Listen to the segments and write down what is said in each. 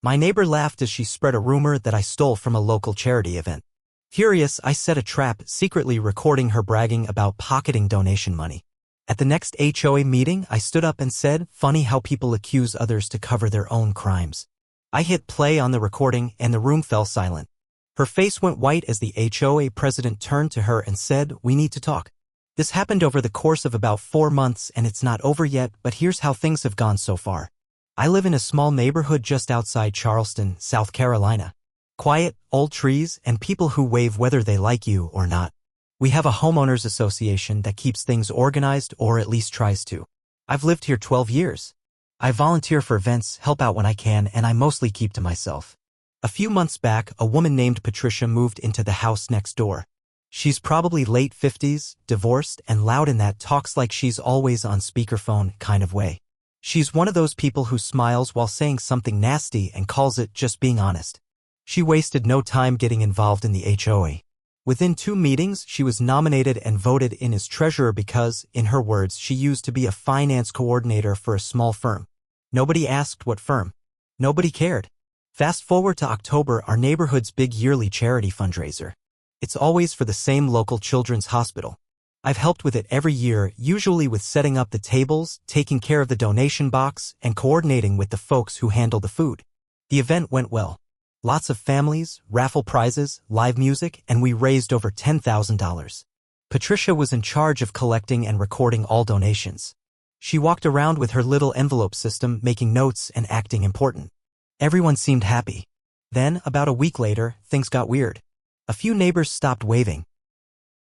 My neighbor laughed as she spread a rumor that I stole from a local charity event. Furious, I set a trap, secretly recording her bragging about pocketing donation money. At the next HOA meeting, I stood up and said, "Funny how people accuse others to cover their own crimes." I hit play on the recording and the room fell silent. Her face went white as the HOA president turned to her and said, "We need to talk." This happened over the course of about 4 months and it's not over yet, but here's how things have gone so far. I live in a small neighborhood just outside Charleston, South Carolina. Quiet, old trees, and people who wave whether they like you or not. We have a homeowners association that keeps things organized, or at least tries to. I've lived here 12 years. I volunteer for events, help out when I can, and I mostly keep to myself. A few months back, a woman named Patricia moved into the house next door. She's probably late 50s, divorced, and loud in that talks like she's always on speakerphone kind of way. She's one of those people who smiles while saying something nasty and calls it just being honest. She wasted no time getting involved in the HOA. Within 2 meetings, she was nominated and voted in as treasurer because, in her words, she used to be a finance coordinator for a small firm. Nobody asked what firm. Nobody cared. Fast forward to October, our neighborhood's big yearly charity fundraiser. It's always for the same local children's hospital. I've helped with it every year, usually with setting up the tables, taking care of the donation box, and coordinating with the folks who handle the food. The event went well. Lots of families, raffle prizes, live music, and we raised over $10,000. Patricia was in charge of collecting and recording all donations. She walked around with her little envelope system, making notes and acting important. Everyone seemed happy. Then, about a week later, things got weird. A few neighbors stopped waving.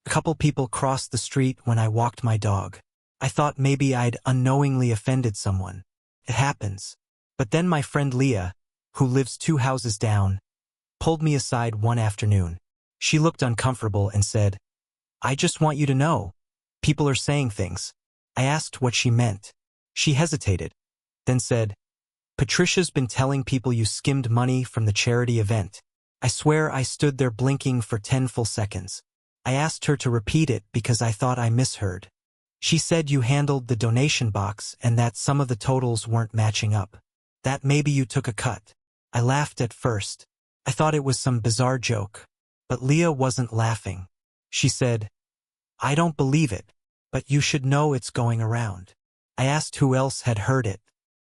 A couple people crossed the street when I walked my dog. I thought maybe I'd unknowingly offended someone. It happens. But then my friend Leah, who lives 2 houses down, pulled me aside one afternoon. She looked uncomfortable and said, "I just want you to know. People are saying things." I asked what she meant. She hesitated, then said, "Patricia's been telling people you skimmed money from the charity event." I swear I stood there blinking for 10 full seconds. I asked her to repeat it because I thought I misheard. She said you handled the donation box and that some of the totals weren't matching up. That maybe you took a cut. I laughed at first. I thought it was some bizarre joke. But Leah wasn't laughing. She said, "I don't believe it, but you should know it's going around." I asked who else had heard it.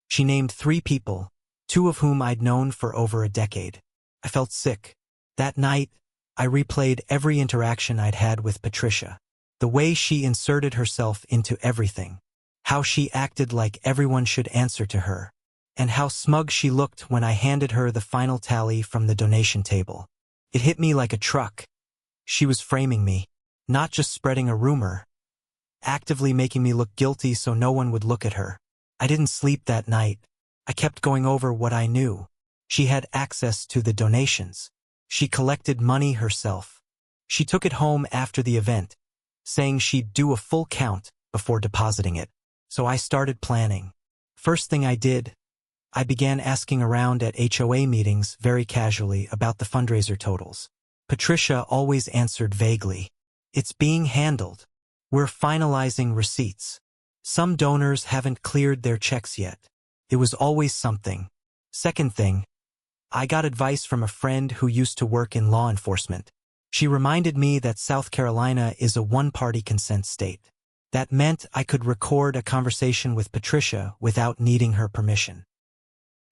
She named 3 people, 2 of whom I'd known for over a decade. I felt sick. That night, I replayed every interaction I'd had with Patricia. The way she inserted herself into everything. How she acted like everyone should answer to her. And how smug she looked when I handed her the final tally from the donation table. It hit me like a truck. She was framing me, not just spreading a rumor. Actively making me look guilty so no one would look at her. I didn't sleep that night. I kept going over what I knew. She had access to the donations. She collected money herself. She took it home after the event, saying she'd do a full count before depositing it. So I started planning. First thing I did, I began asking around at HOA meetings very casually about the fundraiser totals. Patricia always answered vaguely. "It's being handled. We're finalizing receipts. Some donors haven't cleared their checks yet." It was always something. Second thing, I got advice from a friend who used to work in law enforcement. She reminded me that South Carolina is a one-party consent state. That meant I could record a conversation with Patricia without needing her permission.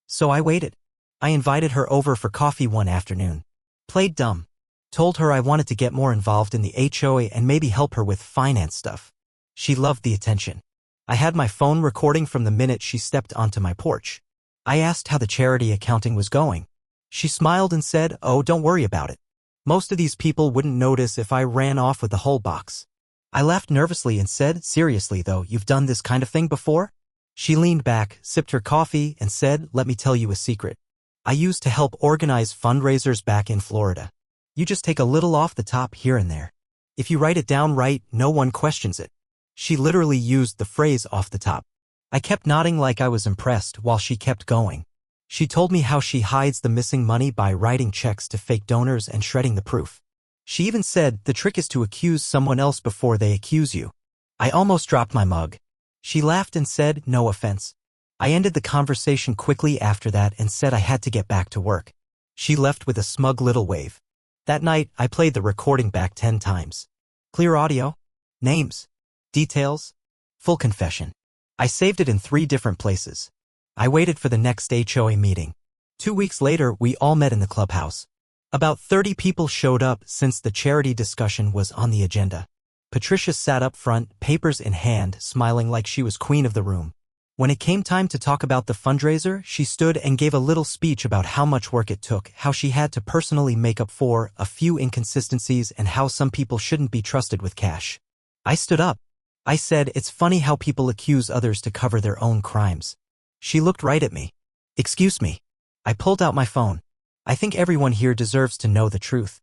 So I waited. I invited her over for coffee one afternoon. Played dumb. Told her I wanted to get more involved in the HOA and maybe help her with finance stuff. She loved the attention. I had my phone recording from the minute she stepped onto my porch. I asked how the charity accounting was going. She smiled and said, "Oh, don't worry about it. Most of these people wouldn't notice if I ran off with the whole box." I laughed nervously and said, "Seriously though, you've done this kind of thing before?" She leaned back, sipped her coffee, and said, "Let me tell you a secret. I used to help organize fundraisers back in Florida. You just take a little off the top here and there. If you write it down right, no one questions it." She literally used the phrase "off the top." I kept nodding like I was impressed while she kept going. She told me how she hides the missing money by writing checks to fake donors and shredding the proof. She even said the trick is to accuse someone else before they accuse you. I almost dropped my mug. She laughed and said, "No offense. I ended the conversation quickly after that and said I had to get back to work. She left with a smug little wave. That night, I played the recording back 10 times. Clear audio, names, details, full confession. I saved it in 3 different places. I waited for the next HOA meeting. 2 weeks later, we all met in the clubhouse. About 30 people showed up since the charity discussion was on the agenda. Patricia sat up front, papers in hand, smiling like she was queen of the room. When it came time to talk about the fundraiser, she stood and gave a little speech about how much work it took, how she had to personally make up for a few inconsistencies, and how some people shouldn't be trusted with cash. I stood up. I said, "It's funny how people accuse others to cover their own crimes." She looked right at me. "Excuse me." I pulled out my phone. "I think everyone here deserves to know the truth."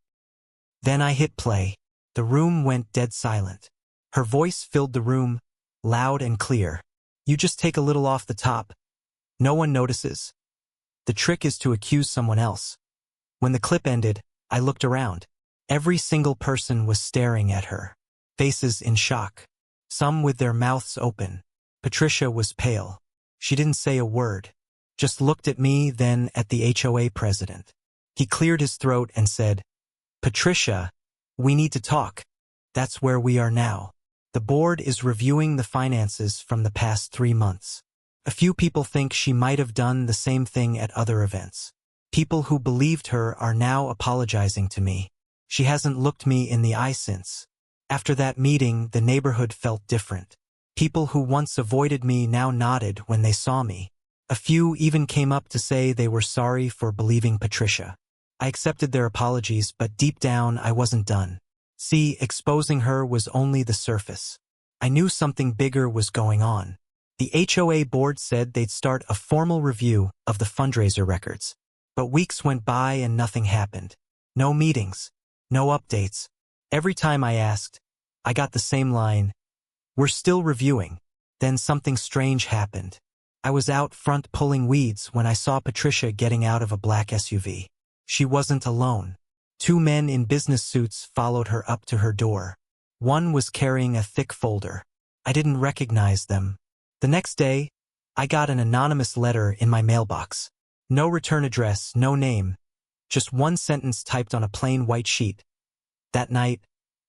Then I hit play. The room went dead silent. Her voice filled the room, loud and clear. "You just take a little off the top. No one notices. The trick is to accuse someone else." When the clip ended, I looked around. Every single person was staring at her, faces in shock, some with their mouths open. Patricia was pale. She didn't say a word, just looked at me, then at the HOA president. He cleared his throat and said, "Patricia, we need to talk." That's where we are now. The board is reviewing the finances from the past 3 months. A few people think she might have done the same thing at other events. People who believed her are now apologizing to me. She hasn't looked me in the eye since. After that meeting, the neighborhood felt different. People who once avoided me now nodded when they saw me. A few even came up to say they were sorry for believing Patricia. I accepted their apologies, but deep down I wasn't done. See, exposing her was only the surface. I knew something bigger was going on. The HOA board said they'd start a formal review of the fundraiser records. But weeks went by and nothing happened. No meetings, no updates. Every time I asked, I got the same line, "We're still reviewing." Then something strange happened. I was out front pulling weeds when I saw Patricia getting out of a black SUV. She wasn't alone. 2 men in business suits followed her up to her door. One was carrying a thick folder. I didn't recognize them. The next day, I got an anonymous letter in my mailbox. No return address, no name. Just one sentence typed on a plain white sheet. That night,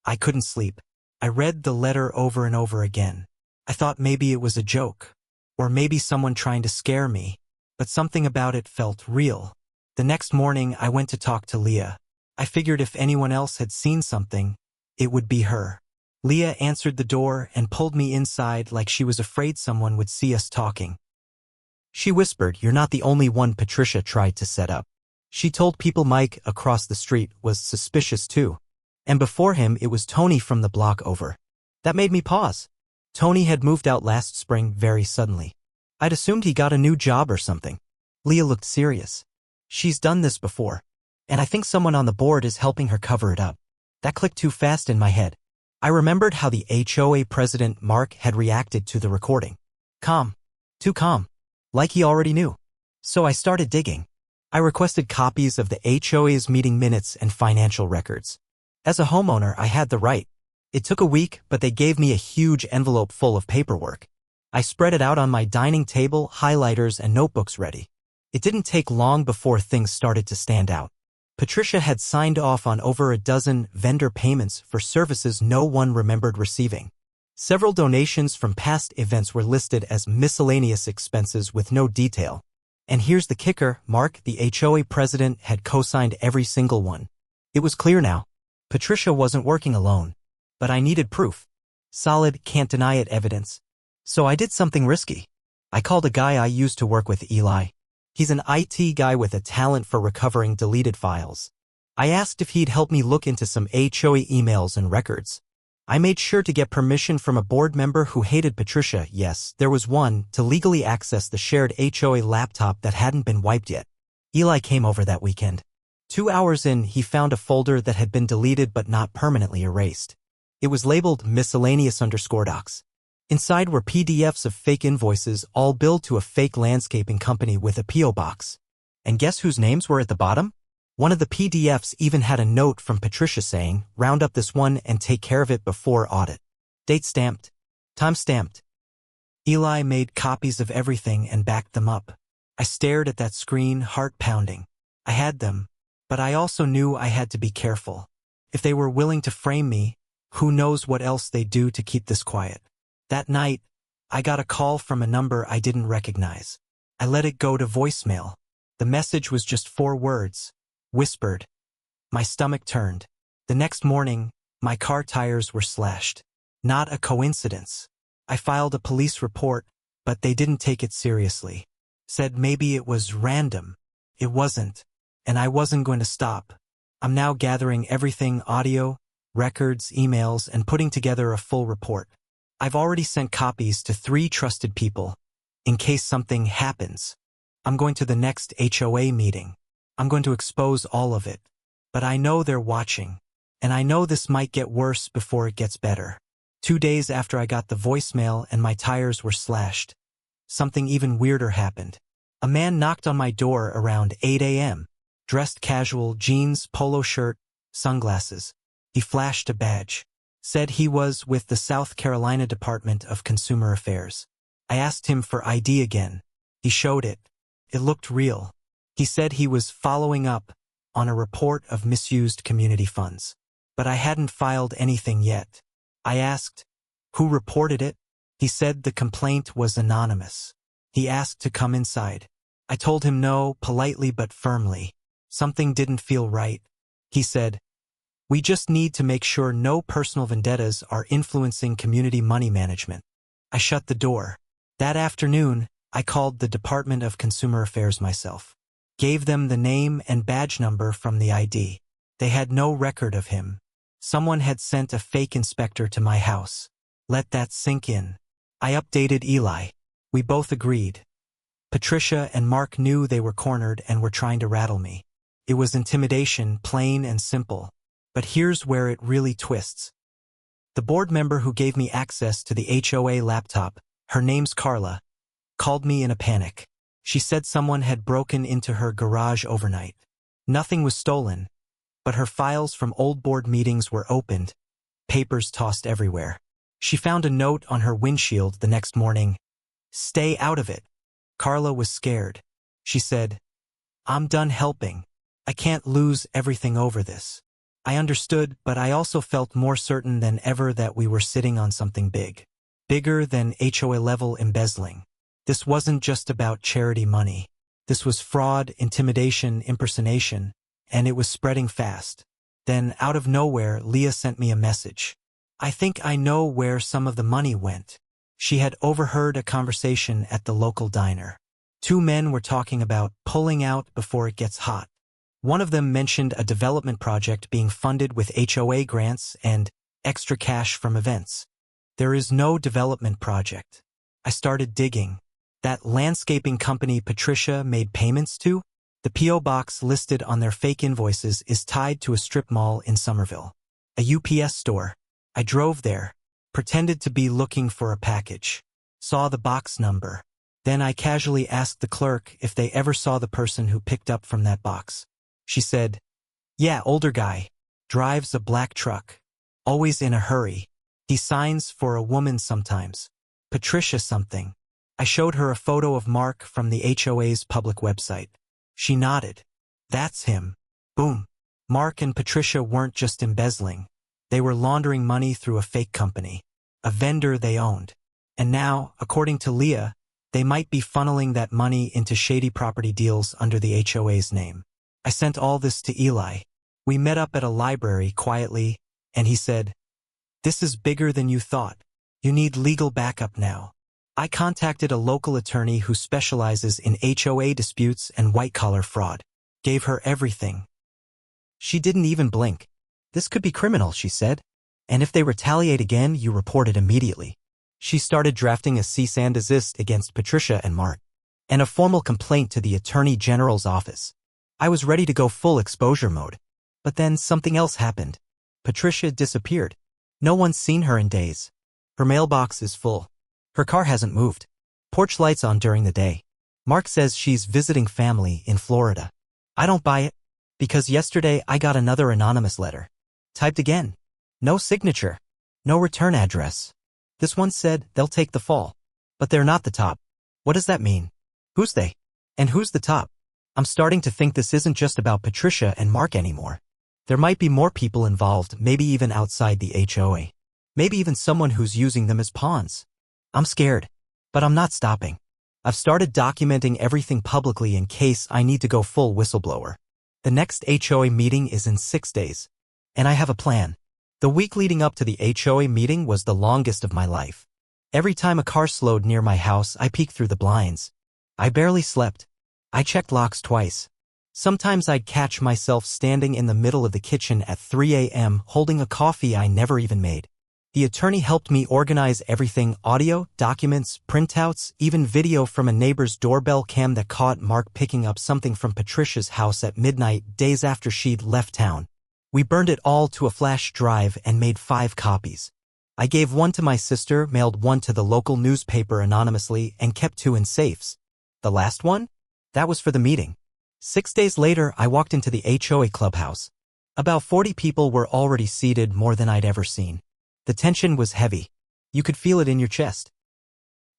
I couldn't sleep. I read the letter over and over again. I thought maybe it was a joke, or maybe someone trying to scare me, but something about it felt real. The next morning, I went to talk to Leah. I figured if anyone else had seen something, it would be her. Leah answered the door and pulled me inside like she was afraid someone would see us talking. She whispered, "You're not the only one Patricia tried to set up." She told people Mike across the street was suspicious too. And before him, it was Tony from the block over. That made me pause. Tony had moved out last spring very suddenly. I'd assumed he got a new job or something. Leah looked serious. "She's done this before, and I think someone on the board is helping her cover it up." That clicked too fast in my head. I remembered how the HOA president, Mark, had reacted to the recording. Calm. Too calm. Like he already knew. So I started digging. I requested copies of the HOA's meeting minutes and financial records. As a homeowner, I had the right. It took a week, but they gave me a huge envelope full of paperwork. I spread it out on my dining table, highlighters and notebooks ready. It didn't take long before things started to stand out. Patricia had signed off on over a dozen vendor payments for services no one remembered receiving. Several donations from past events were listed as miscellaneous expenses with no detail. And here's the kicker, Mark, the HOA president, had co-signed every single one. It was clear now. Patricia wasn't working alone. But I needed proof. Solid, can't deny it evidence. So I did something risky. I called a guy I used to work with, Eli. He's an IT guy with a talent for recovering deleted files. I asked if he'd help me look into some HOA emails and records. I made sure to get permission from a board member who hated Patricia. Yes, there was one, to legally access the shared HOA laptop that hadn't been wiped yet. Eli came over that weekend. 2 hours in, he found a folder that had been deleted but not permanently erased. It was labeled miscellaneous_docs. Inside were PDFs of fake invoices, all billed to a fake landscaping company with a P.O. box. And guess whose names were at the bottom? One of the PDFs even had a note from Patricia saying, "Round up this one and take care of it before audit." Date stamped. Time stamped. Eli made copies of everything and backed them up. I stared at that screen, heart pounding. I had them, but I also knew I had to be careful. If they were willing to frame me, who knows what else they'd do to keep this quiet. That night, I got a call from a number I didn't recognize. I let it go to voicemail. The message was just 4 words, whispered. My stomach turned. The next morning, my car tires were slashed. Not a coincidence. I filed a police report, but they didn't take it seriously. Said maybe it was random. It wasn't. And I wasn't going to stop. I'm now gathering everything, audio, records, emails, and putting together a full report. I've already sent copies to 3 trusted people. In case something happens. I'm going to the next HOA meeting. I'm going to expose all of it. But I know they're watching. And I know this might get worse before it gets better. 2 days after I got the voicemail and my tires were slashed, something even weirder happened. A man knocked on my door around 8 a.m., dressed casual, jeans, polo shirt, sunglasses. He flashed a badge. Said he was with the South Carolina Department of Consumer Affairs. I asked him for ID again. He showed it. It looked real. He said he was following up on a report of misused community funds. But I hadn't filed anything yet. I asked, who reported it? He said the complaint was anonymous. He asked to come inside. I told him no, politely but firmly. Something didn't feel right. He said, we just need to make sure no personal vendettas are influencing community money management. I shut the door. That afternoon, I called the Department of Consumer Affairs myself. Gave them the name and badge number from the ID. They had no record of him. Someone had sent a fake inspector to my house. Let that sink in. I updated Eli. We both agreed. Patricia and Mark knew they were cornered and were trying to rattle me. It was intimidation, plain and simple. But here's where it really twists. The board member who gave me access to the HOA laptop, her name's Carla, called me in a panic. She said someone had broken into her garage overnight. Nothing was stolen, but her files from old board meetings were opened, papers tossed everywhere. She found a note on her windshield the next morning. Stay out of it. Carla was scared. She said, I'm done helping. I can't lose everything over this. I understood, but I also felt more certain than ever that we were sitting on something big. Bigger than HOA-level embezzling. This wasn't just about charity money. This was fraud, intimidation, impersonation, and it was spreading fast. Then, out of nowhere, Leah sent me a message. I think I know where some of the money went. She had overheard a conversation at the local diner. 2 men were talking about pulling out before it gets hot. One of them mentioned a development project being funded with HOA grants and extra cash from events. There is no development project. I started digging. That landscaping company Patricia made payments to? The P.O. box listed on their fake invoices is tied to a strip mall in Somerville. A UPS store. I drove there, pretended to be looking for a package. Saw the box number. Then I casually asked the clerk if they ever saw the person who picked up from that box. She said, yeah, older guy. Drives a black truck. Always in a hurry. He signs for a woman sometimes. Patricia something. I showed her a photo of Mark from the HOA's public website. She nodded. That's him. Boom. Mark and Patricia weren't just embezzling. They were laundering money through a fake company. A vendor they owned. And now, according to Leah, they might be funneling that money into shady property deals under the HOA's name. I sent all this to Eli. We met up at a library quietly, and he said, this is bigger than you thought. You need legal backup now. I contacted a local attorney who specializes in HOA disputes and white-collar fraud. Gave her everything. She didn't even blink. This could be criminal, she said. And if they retaliate again, you report it immediately. She started drafting a cease and desist against Patricia and Mark, and a formal complaint to the Attorney General's office. I was ready to go full exposure mode. But then something else happened. Patricia disappeared. No one's seen her in days. Her mailbox is full. Her car hasn't moved. Porch lights on during the day. Mark says she's visiting family in Florida. I don't buy it, because yesterday I got another anonymous letter. Typed again. No signature. No return address. This one said they'll take the fall, But they're not the top. What does that mean? Who's they? And who's the top? I'm starting to think this isn't just about Patricia and Mark anymore. There might be more people involved, maybe even outside the HOA. Maybe even someone who's using them as pawns. I'm scared. But I'm not stopping. I've started documenting everything publicly in case I need to go full whistleblower. The next HOA meeting is in 6 days. And I have a plan. The week leading up to the HOA meeting was the longest of my life. Every time a car slowed near my house, I peeked through the blinds. I barely slept. I checked locks twice. Sometimes I'd catch myself standing in the middle of the kitchen at 3 a.m. holding a coffee I never even made. The attorney helped me organize everything: audio, documents, printouts, even video from a neighbor's doorbell cam that caught Mark picking up something from Patricia's house at midnight days after she'd left town. We burned it all to a flash drive and made 5 copies. I gave one to my sister, mailed one to the local newspaper anonymously, and kept 2 in safes. The last one? That was for the meeting. 6 days later, I walked into the HOA clubhouse. About 40 people were already seated, more than I'd ever seen. The tension was heavy. You could feel it in your chest.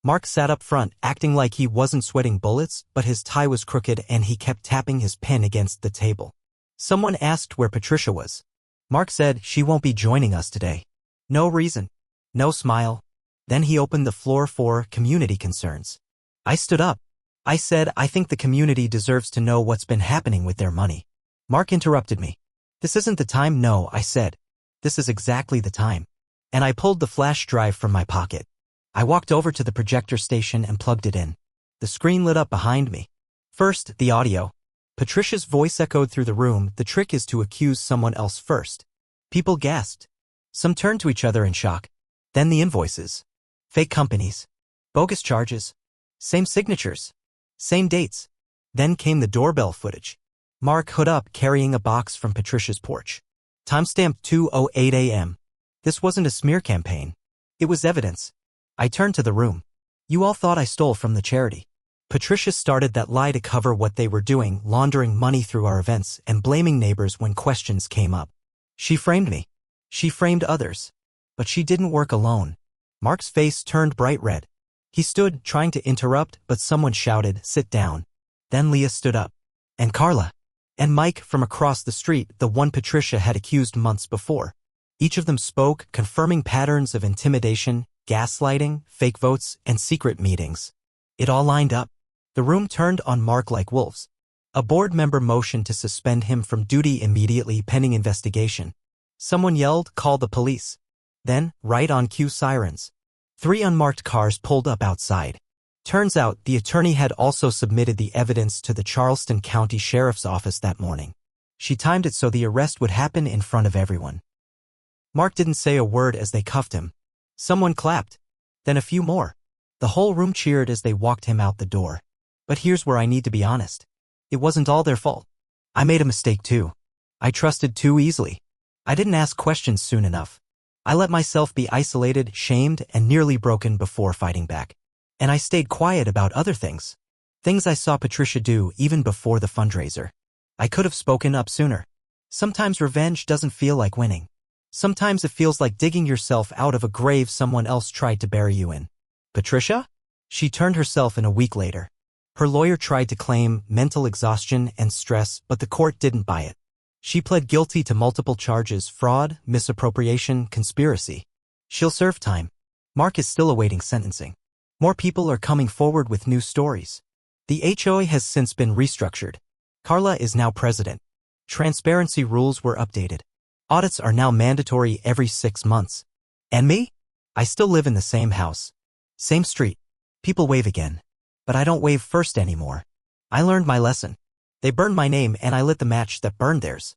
Mark sat up front, acting like he wasn't sweating bullets, but his tie was crooked and he kept tapping his pen against the table. Someone asked where Patricia was. Mark said she won't be joining us today. No reason. No smile. Then he opened the floor for community concerns. I stood up. I said, I think the community deserves to know what's been happening with their money. Mark interrupted me. This isn't the time. No, I said. This is exactly the time. And I pulled the flash drive from my pocket. I walked over to the projector station and plugged it in. The screen lit up behind me. First, the audio. Patricia's voice echoed through the room. The trick is to accuse someone else first. People gasped. Some turned to each other in shock. Then the invoices. Fake companies. Bogus charges. Same signatures. Same dates. Then came the doorbell footage. Mark hood up carrying a box from Patricia's porch. Timestamp 2:08 a.m. This wasn't a smear campaign. It was evidence. I turned to the room. You all thought I stole from the charity. Patricia started that lie to cover what they were doing, laundering money through our events and blaming neighbors when questions came up. She framed me. She framed others. But she didn't work alone. Mark's face turned bright red. He stood, trying to interrupt, but someone shouted, "Sit down." Then Leah stood up. And Carla. And Mike from across the street, the one Patricia had accused months before. Each of them spoke, confirming patterns of intimidation, gaslighting, fake votes, and secret meetings. It all lined up. The room turned on Mark like wolves. A board member motioned to suspend him from duty immediately pending investigation. Someone yelled, "Call the police." Then, right on cue, sirens. 3 unmarked cars pulled up outside. Turns out, the attorney had also submitted the evidence to the Charleston County Sheriff's Office that morning. She timed it so the arrest would happen in front of everyone. Mark didn't say a word as they cuffed him. Someone clapped. Then a few more. The whole room cheered as they walked him out the door. But here's where I need to be honest. It wasn't all their fault. I made a mistake too. I trusted too easily. I didn't ask questions soon enough. I let myself be isolated, shamed, and nearly broken before fighting back. And I stayed quiet about other things. Things I saw Patricia do even before the fundraiser. I could have spoken up sooner. Sometimes revenge doesn't feel like winning. Sometimes it feels like digging yourself out of a grave someone else tried to bury you in. Patricia? She turned herself in a week later. Her lawyer tried to claim mental exhaustion and stress, but the court didn't buy it. She pled guilty to multiple charges: fraud, misappropriation, conspiracy. She'll serve time. Mark is still awaiting sentencing. More people are coming forward with new stories. The HOA has since been restructured. Carla is now president. Transparency rules were updated. Audits are now mandatory every 6 months. And me? I still live in the same house. Same street. People wave again. But I don't wave first anymore. I learned my lesson. They burned my name and I lit the match that burned theirs.